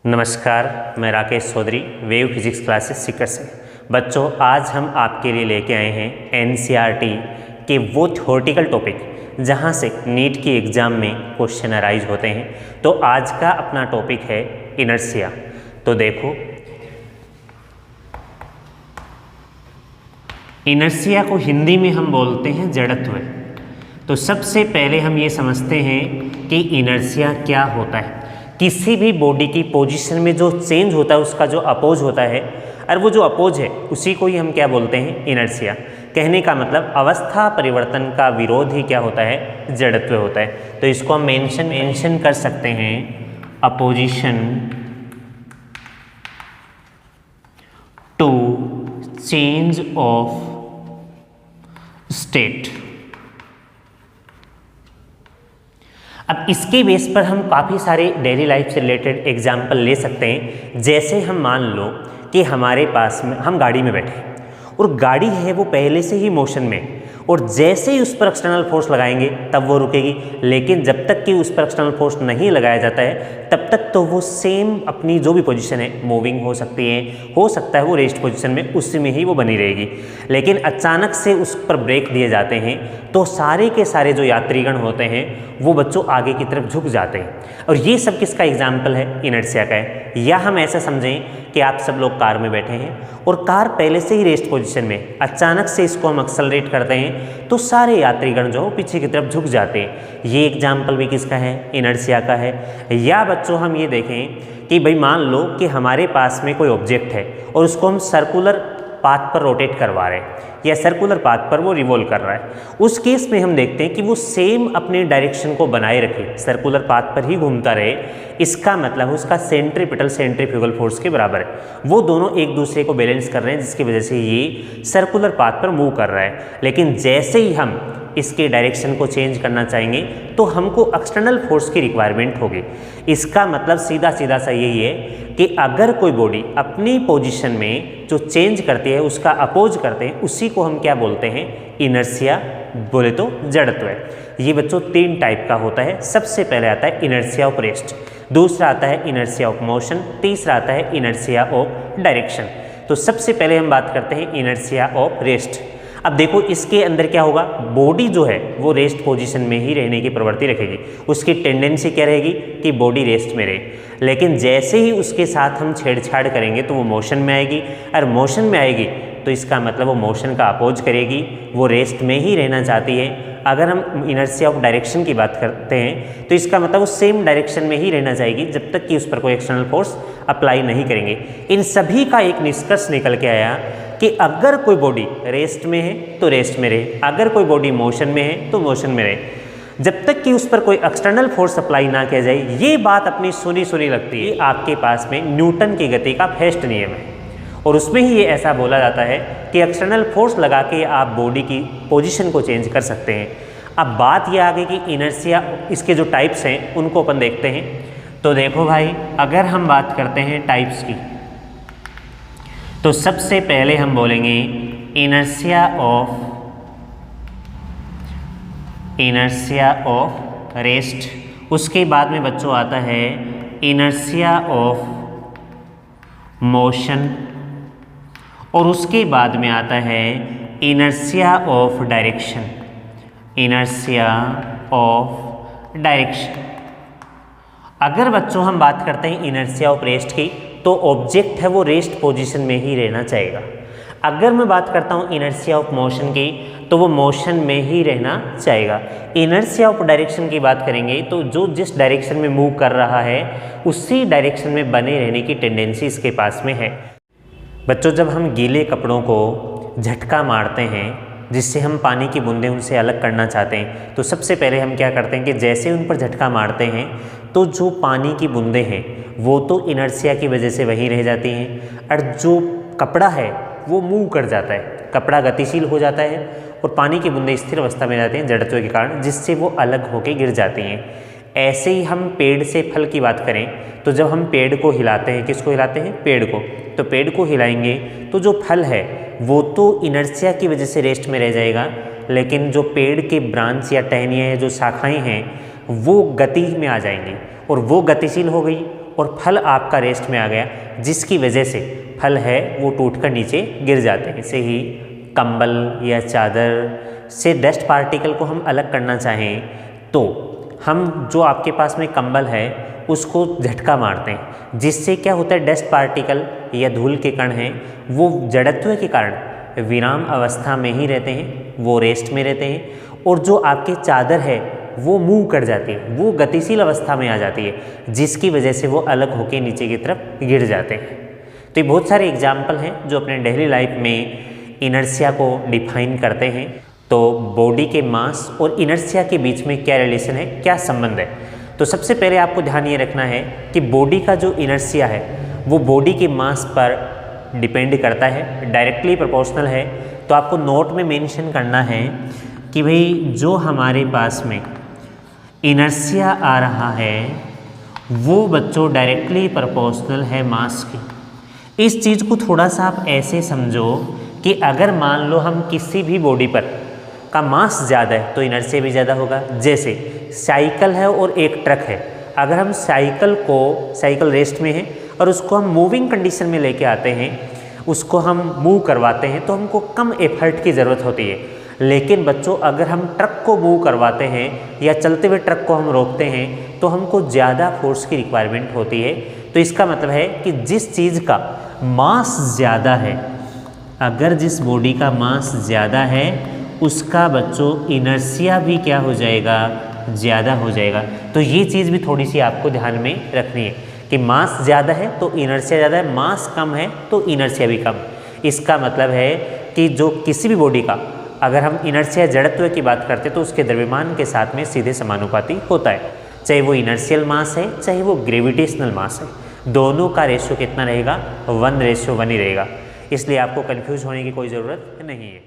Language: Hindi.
नमस्कार, मैं Rakesh Chaudhary wave physics classes Sikar से। बच्चों, आज हम आपके लिए लेके आए हैं एनसीईआरटी के वो थ्योरेटिकल टॉपिक जहां से नीट की एग्ज़ाम में क्वेश्चन अराइज होते हैं। तो आज का अपना टॉपिक है इनर्शिया। तो देखो, इनर्शिया को हिंदी में हम बोलते हैं जड़त्व। तो सबसे पहले हम ये समझते हैं कि इनर्शिया क्या होता है। किसी भी बॉडी की पोजीशन में जो चेंज होता है उसका जो अपोज होता है, और वो जो अपोज है उसी को ही हम क्या बोलते हैं, इनर्शिया। कहने का मतलब अवस्था परिवर्तन का विरोध ही क्या होता है, जड़त्व होता है। तो इसको हम मेंशन कर सकते हैं, opposition to change of state. अब इसके बेस पर हम काफ़ी सारे डेली लाइफ से रिलेटेड एग्जाम्पल ले सकते हैं। जैसे हम मान लो कि हमारे पास में हम गाड़ी में बैठे और गाड़ी है वो पहले से ही मोशन में, और जैसे ही उस पर एक्सटर्नल फोर्स लगाएंगे तब वो रुकेगी। लेकिन जब तक कि उस पर एक्सटर्नल फोर्स नहीं लगाया जाता है तब तक तो वो सेम अपनी जो भी पोजीशन है मूविंग हो सकती है, हो सकता है वो रेस्ट पोजीशन में उसी में ही वो बनी रहेगी। लेकिन अचानक से उस पर ब्रेक दिए जाते हैं तो सारे के सारे जो यात्रीगण होते हैं वो बच्चों आगे की तरफ झुक जाते हैं। और ये सब किसका एग्जाम्पल है, इनर्शिया का है। या हम ऐसा समझें कि आप सब लोग कार में बैठे हैं और कार पहले से ही रेस्ट पोजीशन में, अचानक से इसको हम एक्सेलरेट करते हैं तो सारे यात्रीगण जो पीछे की तरफ झुक जाते हैं। ये एग्जाम्पल भी किसका है, इनर्शिया का है। या बच्चों हम ये देखें कि भाई मान लो कि हमारे पास में कोई ऑब्जेक्ट है और उसको हम सर्कुलर पाथ पर रोटेट करवा रहे हैं या सर्कुलर पाथ पर वो रिवॉल्व कर रहा है। उस केस में हम देखते हैं कि वो सेम अपने डायरेक्शन को बनाए रखे, सर्कुलर पाथ पर ही घूमता रहे। इसका मतलब उसका सेंट्रीपिटल सेंट्रीफ्यूगल फोर्स के बराबर है। वो दोनों एक दूसरे को बैलेंस कर रहे हैं, जिसकी वजह से ये सर्कुलर पाथ पर मूव कर रहा है। लेकिन जैसे ही हम इसके डायरेक्शन को चेंज करना चाहेंगे तो हमको एक्सटर्नल फोर्स की रिक्वायरमेंट होगी। इसका मतलब सीधा सीधा सा यही है कि अगर कोई बॉडी अपनी पोजीशन में जो चेंज करती है उसका अपोज करते हैं, उसी को हम क्या बोलते हैं, इनर्शिया, बोले तो जड़त्व है। ये बच्चों तीन टाइप का होता है। सबसे पहले आता है इनर्शिया ऑफ रेस्ट, दूसरा आता है इनर्शिया ऑफ मोशन, तीसरा आता है इनर्शिया ऑफ डायरेक्शन। तो सबसे पहले हम बात करते हैं इनर्शिया ऑफ रेस्ट। अब देखो इसके अंदर क्या होगा, बॉडी जो है वो रेस्ट पोजीशन में ही रहने की प्रवृत्ति रखेगी। उसकी टेंडेंसी क्या रहेगी कि बॉडी रेस्ट में रहे। लेकिन जैसे ही उसके साथ हम छेड़छाड़ करेंगे तो वो मोशन में आएगी, और मोशन में आएगी तो इसका मतलब वो मोशन का अपोज करेगी, वो रेस्ट में ही रहना चाहती है। अगर हम इनर्शिया ऑफ डायरेक्शन की बात करते हैं तो इसका मतलब वो सेम डायरेक्शन में ही रहना चाहेगी जब तक कि उस पर कोई एक्सटर्नल फोर्स अप्लाई नहीं करेंगे। इन सभी का एक निष्कर्ष निकल के आया कि अगर कोई बॉडी रेस्ट में है तो रेस्ट में रहे, अगर कोई बॉडी मोशन में है तो मोशन में रहे, जब तक कि उस पर कोई एक्सटर्नल फोर्स अप्लाई ना किया जाए। ये बात अपनी सुनी सुनी लगती है। आपके पास में न्यूटन की गति का फर्स्ट नियम है और उसमें ही ये ऐसा बोला जाता है कि एक्सटर्नल फोर्स लगा के आप बॉडी की पोजीशन को चेंज कर सकते हैं। अब बात ये आ गई कि इनर्शिया, इसके जो टाइप्स हैं उनको अपन देखते हैं। तो देखो भाई, अगर हम बात करते हैं टाइप्स की तो सबसे पहले हम बोलेंगे इनर्शिया ऑफ रेस्ट। उसके बाद में बच्चों आता है इनर्शिया ऑफ मोशन, और उसके बाद में आता है inertia of direction. Inertia of direction. अगर बच्चों हम बात करते हैं इनर्शिया ऑफ रेस्ट की तो ऑब्जेक्ट है वो रेस्ट पोजीशन में ही रहना चाहेगा। अगर मैं बात करता हूँ इनर्शिया ऑफ मोशन की तो वो मोशन में ही रहना चाहेगा। इनर्शिया ऑफ डायरेक्शन की बात करेंगे तो जो जिस डायरेक्शन में मूव कर रहा है उसी डायरेक्शन में बने रहने की टेंडेंसी इसके पास में है। बच्चों, जब हम गीले कपड़ों को झटका मारते हैं जिससे हम पानी की बूंदें उनसे अलग करना चाहते हैं, तो सबसे पहले हम क्या करते हैं कि जैसे उन पर झटका मारते हैं तो जो पानी की बूंदें हैं वो तो इनर्शिया की वजह से वहीं रह जाती हैं, और जो कपड़ा है वो मूव कर जाता है, कपड़ा गतिशील हो जाता है और पानी की बूंदें स्थिर अवस्था में जाती हैं जड़त्व के कारण, जिससे वो अलग होकर गिर जाती हैं। ऐसे ही हम पेड़ से फल की बात करें तो जब हम पेड़ को हिलाते हैं, किसको हिलाते हैं, पेड़ को, तो पेड़ को हिलाएंगे तो जो फल है वो तो इनर्शिया की वजह से रेस्ट में रह जाएगा, लेकिन जो पेड़ के ब्रांच या टहनियाँ जो शाखाएं हैं वो गति में आ जाएंगी और वो गतिशील हो गई और फल आपका रेस्ट में आ गया, जिसकी वजह से फल है वो टूटकर नीचे गिर जाते हैं। ऐसे ही कंबल या चादर से डस्ट पार्टिकल को हम अलग करना चाहें तो हम जो आपके पास में कंबल है उसको झटका मारते हैं, जिससे क्या होता है डस्ट पार्टिकल या धूल के कण हैं वो जड़त्व के कारण विराम अवस्था में ही रहते हैं, वो रेस्ट में रहते हैं, और जो आपके चादर है वो मूव कर जाती है, वो गतिशील अवस्था में आ जाती है, जिसकी वजह से वो अलग होकर नीचे की तरफ गिर जाते हैं। तो ये बहुत सारे एग्जाम्पल हैं जो अपने डेली लाइफ में इनर्शिया को डिफाइन करते हैं। तो बॉडी के मास और इनर्शिया के बीच में क्या रिलेशन है, क्या संबंध है। तो सबसे पहले आपको ध्यान ये रखना है कि बॉडी का जो इनर्शिया है वो बॉडी के मास पर डिपेंड करता है, डायरेक्टली प्रोपोर्शनल है। तो आपको नोट में मेंशन करना है कि भाई जो हमारे पास में इनर्शिया आ रहा है वो बच्चों डायरेक्टली प्रोपोर्शनल है मास के। इस चीज़ को थोड़ा सा आप ऐसे समझो कि अगर मान लो हम किसी भी बॉडी पर का मास ज़्यादा है तो इनर्शिया भी ज़्यादा होगा। जैसे साइकिल है और एक ट्रक है, अगर हम साइकिल रेस्ट में है और उसको हम मूविंग कंडीशन में लेके आते हैं, उसको हम मूव करवाते हैं तो हमको कम एफर्ट की ज़रूरत होती है। लेकिन बच्चों अगर हम ट्रक को मूव करवाते हैं या चलते हुए ट्रक को हम रोकते हैं तो हमको ज़्यादा फोर्स की रिक्वायरमेंट होती है। तो इसका मतलब है कि जिस चीज़ का मास ज़्यादा है, अगर जिस बॉडी का मास ज़्यादा है उसका बच्चों इनर्शिया भी क्या हो जाएगा, ज़्यादा हो जाएगा। तो ये चीज़ भी थोड़ी सी आपको ध्यान में रखनी है कि मास ज़्यादा है तो इनर्शिया ज़्यादा है, मास कम है तो इनर्शिया भी कम। इसका मतलब है कि जो किसी भी बॉडी का अगर हम इनर्शिया जड़त्व की बात करते हैं तो उसके द्रव्यमान के साथ में सीधे समानुपाती होता है, चाहे वो इनर्शियल मास है चाहे वो ग्रेविटेशनल मास है, दोनों का रेशियो कितना रहेगा, 1:1 ही रहेगा। इसलिए आपको कंफ्यूज होने की कोई ज़रूरत नहीं है।